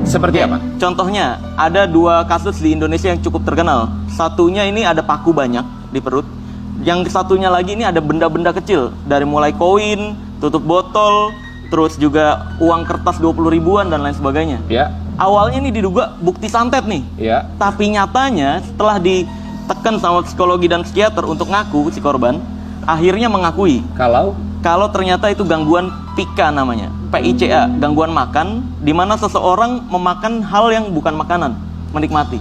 Seperti apa? Contohnya, ada 2 kasus di Indonesia yang cukup terkenal. Satunya ini ada paku banyak di perut. Yang satunya lagi ini ada benda-benda kecil. Dari mulai koin, tutup botol, terus juga uang kertas 20 ribuan dan lain sebagainya. Ya. Awalnya ini diduga bukti santet nih. Ya. Tapi nyatanya setelah ditekan sama psikologi dan psikiater untuk ngaku si korban, akhirnya mengakui kalau ternyata itu gangguan PICA namanya, PICA, gangguan makan, di mana seseorang memakan hal yang bukan makanan, menikmati.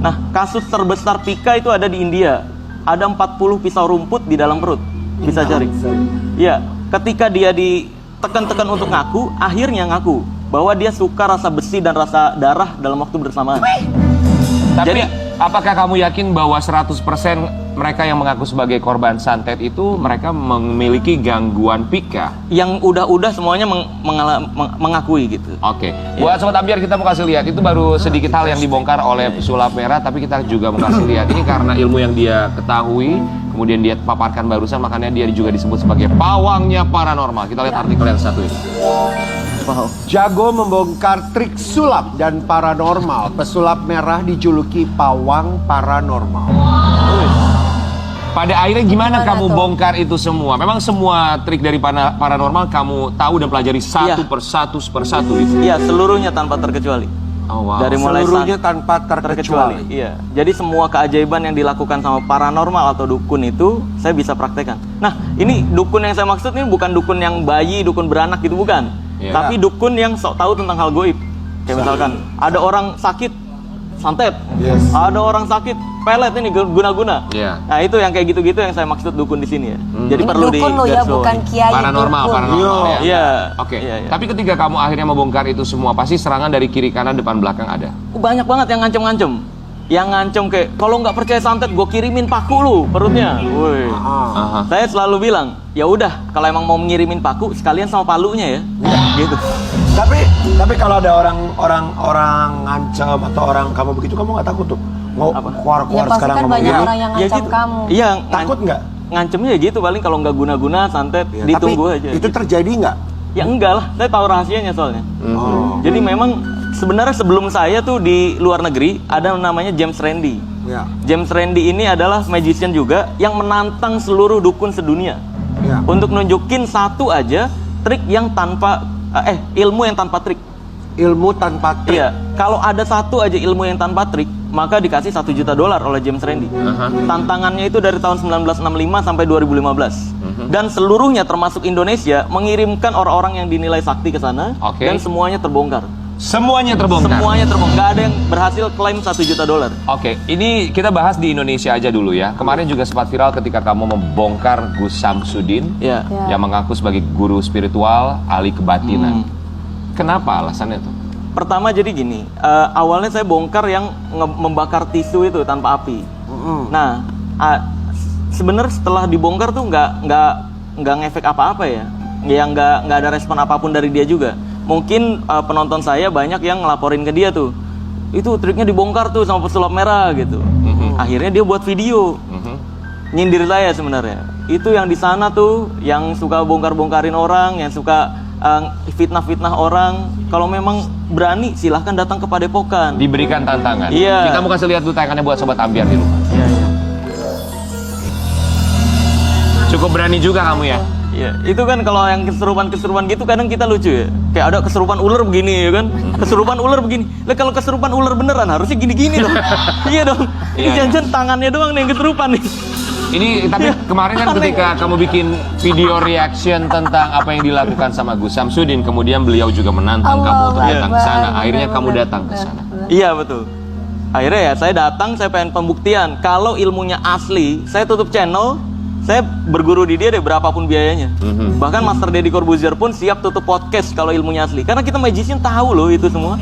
Nah, kasus terbesar PICA itu ada di India. Ada 40 pisau rumput di dalam perut, bisa cari. Ya, ketika dia ditekan-tekan untuk ngaku, akhirnya ngaku bahwa dia suka rasa besi dan rasa darah dalam waktu bersamaan. Tapi Jadi, apakah kamu yakin bahwa 100% mereka yang mengaku sebagai korban santet itu mereka memiliki gangguan PICA? yang udah semuanya mengakui gitu. Oke. Buat Sobat Ambiar, kita mau kasih lihat. Itu baru sedikit hal yang dibongkar oleh pesulap merah, tapi kita juga mau kasih lihat. Ini karena ilmu yang dia ketahui, kemudian dia paparkan barusan, makanya dia juga disebut sebagai pawangnya paranormal. Kita lihat artikel yang satu ini. Wow. Jago membongkar trik sulap dan paranormal. Pesulap merah dijuluki pawang paranormal. Pada akhirnya gimana kamu bongkar itu semua? Memang semua trik dari paranormal kamu tahu dan pelajari satu persatu gitu? Iya, seluruhnya tanpa terkecuali. Oh, wow. Dari mulai Seluruhnya tanpa terkecuali. Iya. Jadi semua keajaiban yang dilakukan sama paranormal atau dukun itu saya bisa praktekkan. Nah, ini dukun yang saya maksud ini bukan dukun yang bayi, dukun beranak gitu, bukan. Iya. Tapi dukun yang sok tahu tentang hal goib. Kayak misalkan ada orang sakit santet, ada orang sakit pelet ini guna-guna. Iya. Nah, itu yang kayak gitu-gitu yang saya maksud dukun di sini ya. Jadi perlu dukun lo ya, bukan kiai. Paranormal ya. Iya. Oke. Iya. Tapi ketika kamu akhirnya membongkar itu semua, pasti serangan dari kiri kanan depan belakang ada. Banyak banget yang ngancem-ngancem. Yang ngancem kayak, kalau nggak percaya santet, gue kirimin paku lu perutnya. Woi. Aha. Saya selalu bilang, ya udah, kalau emang mau ngirimin paku, sekalian sama palunya ya. Gitu. Tapi kalau ada orang ngancam atau orang kamu begitu, kamu nggak takut tuh? Mau keluar Ya pasti sekarang kan ngomong banyak gini? orang yang Ya ngancam gitu. kamu. Iya. Takut nggak? Ngancemnya ya gitu, paling kalau nggak guna-guna santet, Ya, ditunggu tapi aja. itu terjadi nggak? Ya enggak lah, saya tahu rahasianya soalnya. Oh. Jadi memang sebenarnya sebelum saya tuh di luar negeri ada namanya James Randi. Ya. James Randi ini adalah magician juga yang menantang seluruh dukun sedunia Ya. untuk nunjukin satu aja trik yang tanpa ilmu yang tanpa trik. Ilmu tanpa trik. Iya, kalau ada satu aja ilmu yang tanpa trik, maka dikasih $1 juta oleh James Randi. Tantangannya itu dari tahun 1965 sampai 2015. Dan seluruhnya termasuk Indonesia mengirimkan orang-orang yang dinilai sakti ke sana. Oke. Dan semuanya terbongkar. Semuanya terbongkar. Semuanya terbongkar. Nggak ada yang berhasil klaim $1 juta. Oke, ini kita bahas di Indonesia aja dulu ya. Kemarin juga sempat viral ketika kamu membongkar Gus Samsudin Ya. yang mengaku sebagai guru spiritual ahli kebatinan. Kenapa alasannya tuh? Pertama jadi gini, awalnya saya bongkar yang membakar tisu itu tanpa api. Nah, sebenarnya setelah dibongkar tuh nggak ngefek apa-apa ya, nggak ada respon apapun dari dia juga. Mungkin penonton saya banyak yang ngelaporin ke dia tuh, itu triknya dibongkar tuh sama pesulap merah gitu. Akhirnya dia buat video, nyindir saya sebenarnya. Itu yang di sana tuh, yang suka bongkar-bongkarin orang, yang suka fitnah-fitnah orang. Kalau memang berani, silahkan datang ke Padepokan. Diberikan tantangan. Iya. Kita mau kasih lihat dulu tayangannya buat Sobat Ambiar di rumah. Iya. Cukup berani juga kamu ya. Iya, itu kan kalau yang keserupan gitu kadang kita lucu ya. Kayak ada keserupan ular begini ya kan. Keserupan ular begini. Lah kalau keserupan ular beneran harusnya gini-gini dong. Iya dong. Ini Iya. jangan tangannya doang nih yang keserupan nih. Ini tapi kemarin kan ketika kamu bikin video reaction tentang apa yang dilakukan sama Gus Samsudin, kemudian beliau juga menantang kamu untuk datang ke sana. Akhirnya kamu datang ke sana. Iya betul. Akhirnya ya saya datang, saya pengen pembuktian kalau ilmunya asli, saya tutup channel, saya berguru di dia deh berapapun biayanya. Bahkan Master Deddy Corbuzier pun siap tutup podcast kalau ilmunya asli. Karena kita magician tahu loh itu semua.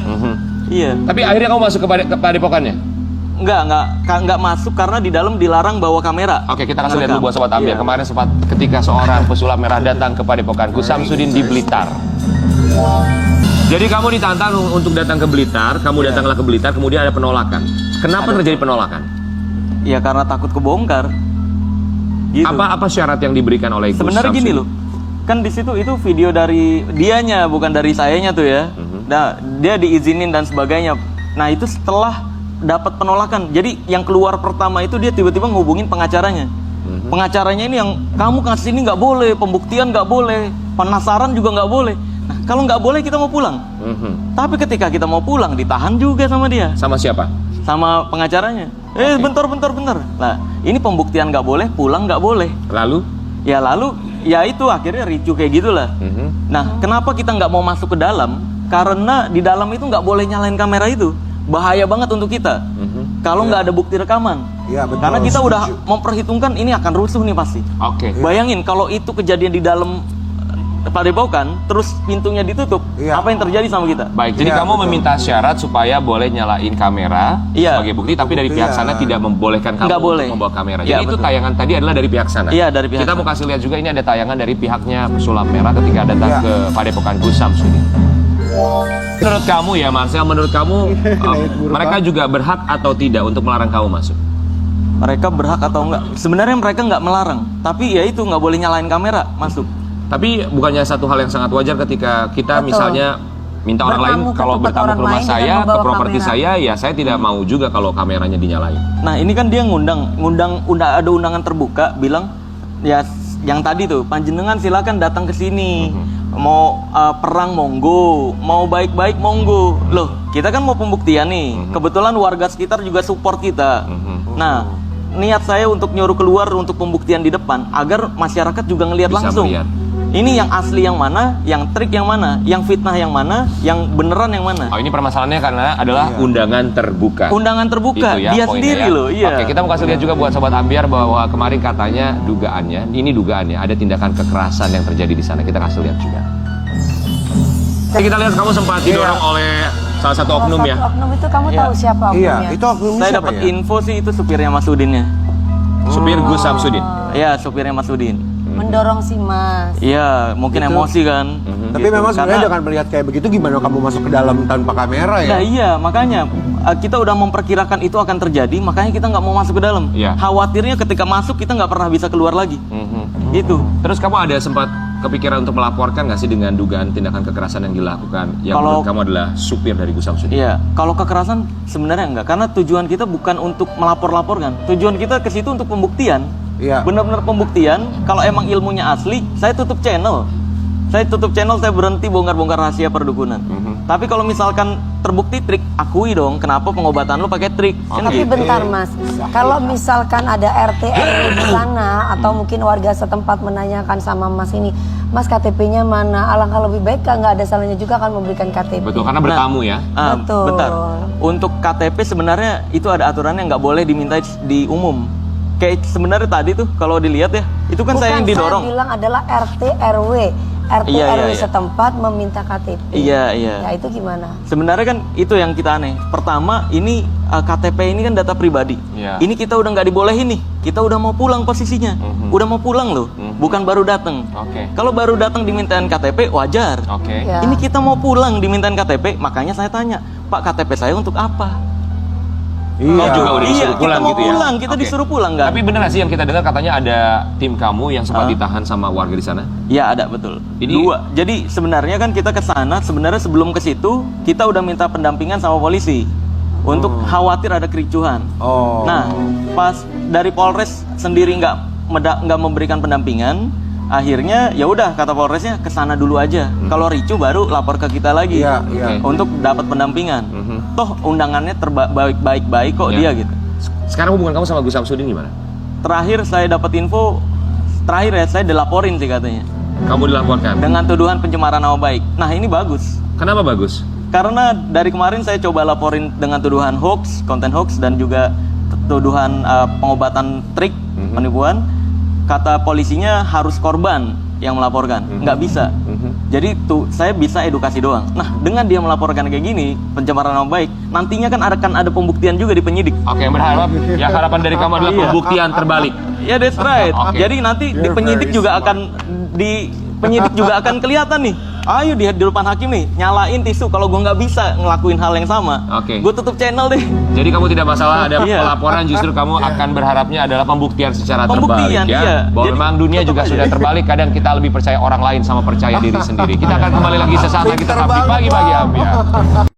Iya. Tapi akhirnya kamu masuk ke Padepokannya? Enggak masuk karena di dalam dilarang bawa kamera. Oke, kita kasih lihat dulu buat Sobat Ambiar. Iya. Kemarin sempat ketika seorang pesulap merah datang ke Padepokan Gus Samsudin di Blitar. Jadi kamu ditantang untuk datang ke Blitar, kamu datanglah ke Blitar, kemudian ada penolakan. Kenapa terjadi penolakan? Ya karena takut kebongkar. Gitu. Apa syarat yang diberikan oleh Gus Sebenarnya Samsudin? gini loh. Kan di situ itu video dari dianya bukan dari sayanya tuh ya. Nah, dia diizinin dan sebagainya. Nah, itu setelah dapat penolakan. Jadi yang keluar pertama itu dia tiba-tiba ngehubungin pengacaranya. Pengacaranya ini yang kamu kasih ini nggak boleh, pembuktian nggak boleh, penasaran juga nggak boleh. Nah, kalau nggak boleh kita mau pulang. Tapi ketika kita mau pulang ditahan juga sama dia, Sama siapa? sama pengacaranya. Bentar. Nah, ini pembuktian nggak boleh, pulang nggak boleh. Lalu? Lalu ya itu akhirnya ricu kayak gitulah. Nah, kenapa kita nggak mau masuk ke dalam? Karena di dalam itu nggak boleh nyalain kamera itu. Bahaya banget untuk kita. Kalau nggak ada bukti rekaman. Iya, betul. Karena kita Setuju. udah memperhitungkan ini akan rusuh nih pasti. Oke. Bayangin kalau itu kejadian di dalam padepokan, terus pintunya ditutup, Iya. apa yang terjadi sama kita? Baik, jadi Iya, kamu betul. meminta syarat supaya boleh nyalain kamera Iya. sebagai bukti, tapi dari pihak sana tidak membolehkan kamu Nggak boleh. untuk membawa kamera. Iya, Jadi itu betul. tayangan tadi adalah dari pihak sana. Iya, dari pihak Kita mau sana. kasih lihat juga ini ada tayangan dari pihaknya pesulap merah ketika datang Iya. ke Padepokan Gus Samsudin. Menurut kamu ya Marcel, menurut kamu mereka juga berhak atau tidak untuk melarang kamu masuk? Mereka berhak atau enggak? Sebenarnya mereka nggak melarang, tapi ya itu nggak boleh nyalain kamera masuk. Tapi bukannya satu hal yang sangat wajar ketika kita Betul. misalnya minta orang lain Bertamu ke kalau tempat bertamu orang ke rumah lain dengan saya, ke membawa properti kamera. saya tidak mau juga kalau kameranya dinyalain. Nah, ini kan dia ngundang ada undangan terbuka bilang ya yang tadi tuh panjenengan silakan datang ke sini. Mau perang monggo, mau baik-baik monggo. Loh, kita kan mau pembuktian nih. Kebetulan warga sekitar juga support kita. Nah, niat saya untuk nyuruh keluar untuk pembuktian di depan agar masyarakat juga ngelihat Bisa langsung. melihat. Ini yang asli yang mana, yang trik yang mana, yang fitnah yang mana, yang beneran yang mana. Oh, ini permasalahannya karena adalah undangan terbuka. Undangan terbuka, Itu ya, dia poinnya sendiri ya. loh, iya. Oke, kita mau kasih lihat juga buat sobat Ambiar bahwa kemarin katanya dugaannya ada tindakan kekerasan yang terjadi di sana. Kita kasih lihat juga. Oke, kita lihat kamu sempat didorong oleh salah satu oknum ya. Oknum itu kamu Iya. tahu siapa Iya, oknumnya? itu oknumnya Saya siapa dapat ya? info sih itu supirnya Mas Udinnya. Supir Gus Samsudin. Iya, supirnya Mas Udin. Mendorong si Mas. Iya, mungkin emosi kan. Tapi Gitu. memang sebenarnya Karena- dengan melihat kayak begitu gimana kamu masuk ke dalam tanpa kamera ya? Nah iya, makanya kita udah memperkirakan itu akan terjadi, makanya kita nggak mau masuk ke dalam. Iya. Khawatirnya ketika masuk kita nggak pernah bisa keluar lagi. Gitu. Terus kamu ada sempat kepikiran untuk melaporkan nggak sih dengan dugaan tindakan kekerasan yang dilakukan yang Kalau- menurut kamu adalah supir dari Gus Samsudin? Iya, kalau kekerasan sebenarnya enggak, karena tujuan kita bukan untuk melapor-laporkan. Tujuan kita ke situ untuk pembuktian. Iya. Benar-benar pembuktian. Kalau emang ilmunya asli, saya tutup channel. Saya berhenti bongkar-bongkar rahasia perdukunan. Tapi kalau misalkan terbukti trik, akui dong kenapa pengobatan lo pakai trik. Kan Tapi gitu. bentar Mas, kalau misalkan ada RT RW di sana atau mungkin warga setempat menanyakan sama Mas ini, Mas KTP-nya mana? Alangkah lebih baik nggak ada salahnya juga kan memberikan KTP. Betul, karena bertamu ya. Betul. Bentar. Untuk KTP sebenarnya itu ada aturannya nggak boleh diminta di umum. Kayak sebenarnya tadi tuh kalau dilihat ya, itu kan saya yang didorong. Saya bilang adalah RT RW. RT Iya, RW iya. setempat meminta KTP. Iya, iya. Ya itu gimana? Sebenarnya kan itu yang kita aneh. Pertama, ini KTP ini kan data pribadi. Iya. Ini kita udah nggak dibolehin nih. Kita udah mau pulang posisinya. Udah mau pulang loh. Bukan baru datang. Oke. Kalau baru datang dimintain KTP wajar. Oke. Ya. Ini kita mau pulang dimintain KTP, makanya saya tanya, Pak KTP saya untuk apa? Iya. Oh, juga udah disuruh Iya, pulang kita mau gitu ya? pulang, kita Oke. disuruh pulang nggak? Tapi bener nggak sih yang kita dengar katanya ada tim kamu yang sempat ditahan sama warga di sana? Ya ada betul. Ini- Dua. Jadi sebenarnya kan kita ke sana, sebenarnya sebelum ke situ kita udah minta pendampingan sama polisi untuk khawatir ada kericuhan. Oh. Nah, pas dari Polres sendiri nggak memberikan pendampingan, akhirnya ya udah kata Polresnya ke sana dulu aja. Kalau ricu baru lapor ke kita lagi. Iya, iya. Untuk dapat pendampingan. Toh undangannya baik-baik kok Iya. dia gitu. Sekarang hubungan kamu sama Gus Samsudin gimana? Terakhir saya dapat info, saya dilaporin sih katanya Kamu dilaporkan. dengan tuduhan pencemaran nama baik. Nah ini bagus. Kenapa bagus? Karena dari kemarin saya coba laporin dengan tuduhan hoax, konten hoax dan juga tuduhan pengobatan trik, penipuan. Kata polisinya harus korban yang melaporkan, nggak bisa. Jadi tuh saya bisa edukasi doang. Nah dengan dia melaporkan kayak gini pencemaran nama baik, nantinya kan akan ada pembuktian juga di penyidik. Oke, berharap ya harapan dari kamu adalah Iya. pembuktian terbalik. Ya that's right. Oke. Jadi nanti di You're penyidik very juga smart. akan kelihatan nih ayo di depan hakim nih, nyalain tisu. Kalau gue nggak bisa ngelakuin hal yang sama, Oke. gue tutup channel deh. Jadi kamu tidak masalah ada Iya. pelaporan, justru kamu akan berharapnya adalah pembuktian secara Pembuktian, terbalik ya. iya. Bahwa Jadi, memang dunia tutup juga aja. sudah terbalik, kadang kita lebih percaya orang lain sama percaya diri sendiri. Kita akan kembali lagi sesaat lagi tetap di Pinter banget, pagi-pagi Bang. Ambia.